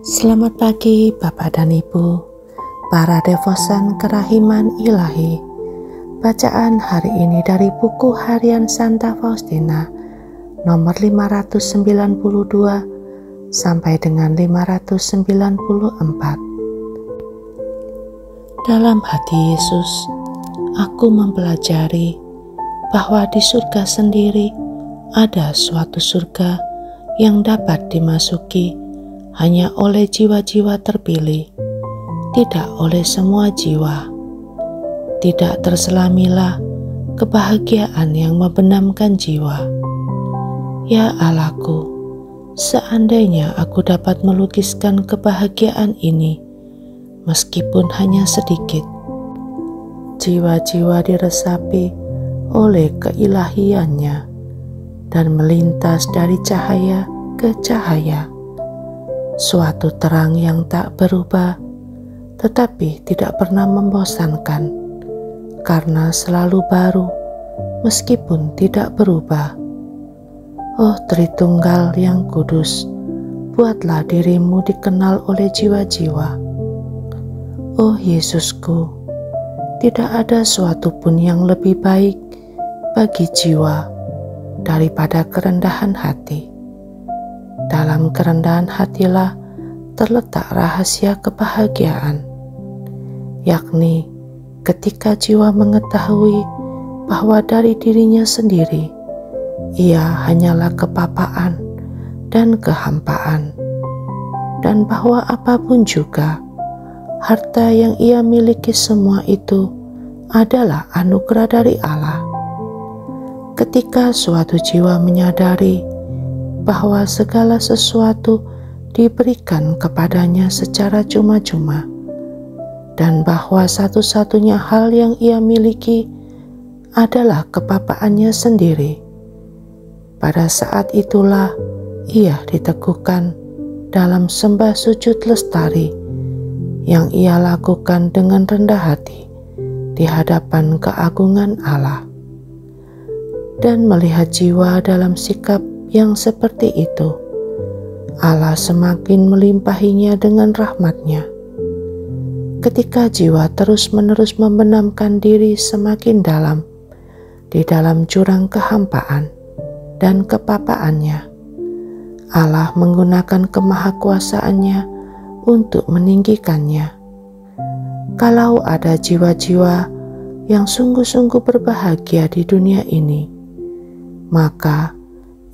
Selamat pagi Bapak dan Ibu, para devosan kerahiman ilahi. Bacaan hari ini dari buku harian Santa Faustina nomor 592 sampai dengan 594. Dalam hati Yesus, aku mempelajari bahwa di surga sendiri ada suatu surga yang dapat dimasuki hanya oleh jiwa-jiwa terpilih, tidak oleh semua jiwa. Tidak terselamilah kebahagiaan yang membenamkan jiwa. Ya Allahku, seandainya aku dapat melukiskan kebahagiaan ini, meskipun hanya sedikit. Jiwa-jiwa diresapi oleh keilahiannya dan melintas dari cahaya ke cahaya. Suatu terang yang tak berubah, tetapi tidak pernah membosankan, karena selalu baru, meskipun tidak berubah. Oh Tritunggal yang kudus, buatlah dirimu dikenal oleh jiwa-jiwa. Oh Yesusku, tidak ada suatu pun yang lebih baik bagi jiwa daripada kerendahan hati. Dalam kerendahan hatilah terletak rahasia kebahagiaan, yakni ketika jiwa mengetahui bahwa dari dirinya sendiri ia hanyalah kepapaan dan kehampaan, dan bahwa apapun juga harta yang ia miliki semua itu adalah anugerah dari Allah. Ketika suatu jiwa menyadari bahwa segala sesuatu diberikan kepadanya secara cuma-cuma, dan bahwa satu-satunya hal yang ia miliki adalah kepapaannya sendiri. Pada saat itulah ia diteguhkan dalam sembah sujud lestari yang ia lakukan dengan rendah hati di hadapan keagungan Allah. Dan melihat jiwa dalam sikap yang seperti itu, Allah semakin melimpahinya dengan rahmat-Nya. Ketika jiwa terus-menerus membenamkan diri semakin dalam di dalam jurang kehampaan dan kepapaannya, Allah menggunakan kemahakuasaannya untuk meninggikannya. Kalau ada jiwa-jiwa yang sungguh-sungguh berbahagia di dunia ini, maka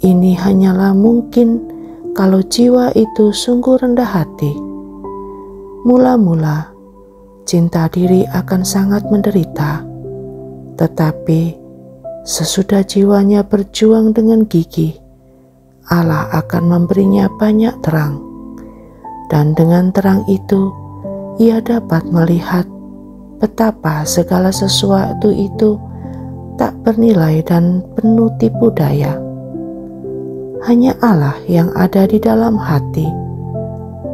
ini hanyalah mungkin kalau jiwa itu sungguh rendah hati. Mula-mula, cinta diri akan sangat menderita, tetapi sesudah jiwanya berjuang dengan gigih, Allah akan memberinya banyak terang, dan dengan terang itu, ia dapat melihat betapa segala sesuatu itu tak bernilai dan penuh tipu daya. Hanya Allah yang ada di dalam hati.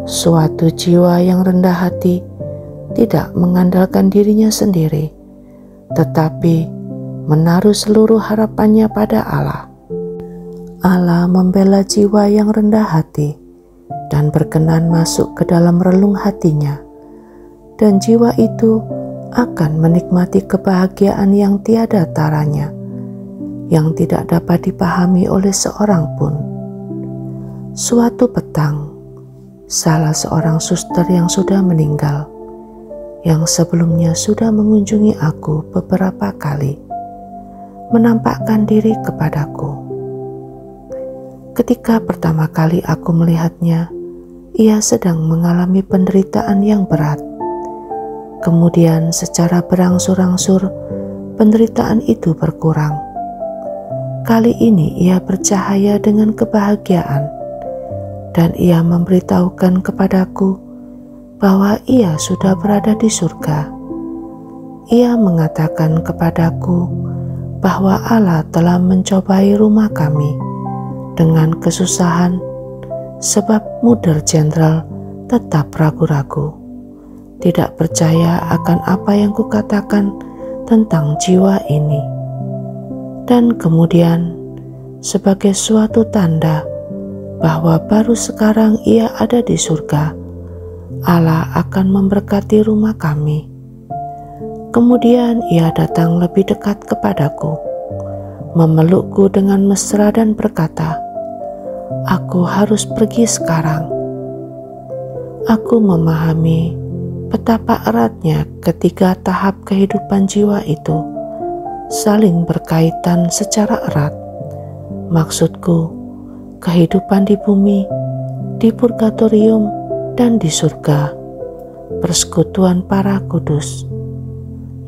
Suatu jiwa yang rendah hati tidak mengandalkan dirinya sendiri, tetapi menaruh seluruh harapannya pada Allah. Allah membela jiwa yang rendah hati dan berkenan masuk ke dalam relung hatinya, dan jiwa itu akan menikmati kebahagiaan yang tiada taranya, yang tidak dapat dipahami oleh seorang pun. Suatu petang, salah seorang suster yang sudah meninggal, yang sebelumnya sudah mengunjungi aku beberapa kali, menampakkan diri kepadaku. Ketika pertama kali aku melihatnya, ia sedang mengalami penderitaan yang berat. Kemudian secara berangsur-angsur penderitaan itu berkurang. Kali ini ia bercahaya dengan kebahagiaan, dan ia memberitahukan kepadaku bahwa ia sudah berada di surga. Ia mengatakan kepadaku bahwa Allah telah mencobai rumah kami dengan kesusahan, sebab Muder Jenderal tetap ragu-ragu, tidak percaya akan apa yang kukatakan tentang jiwa ini. Dan kemudian, sebagai suatu tanda bahwa baru sekarang ia ada di surga, Allah akan memberkati rumah kami. Kemudian ia datang lebih dekat kepadaku, memelukku dengan mesra dan berkata, "Aku harus pergi sekarang." Aku memahami betapa eratnya ketiga tahap kehidupan jiwa itu saling berkaitan secara erat. Maksudku, kehidupan di bumi, di purgatorium, dan di surga, persekutuan para kudus.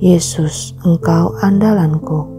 Yesus, Engkau andalanku.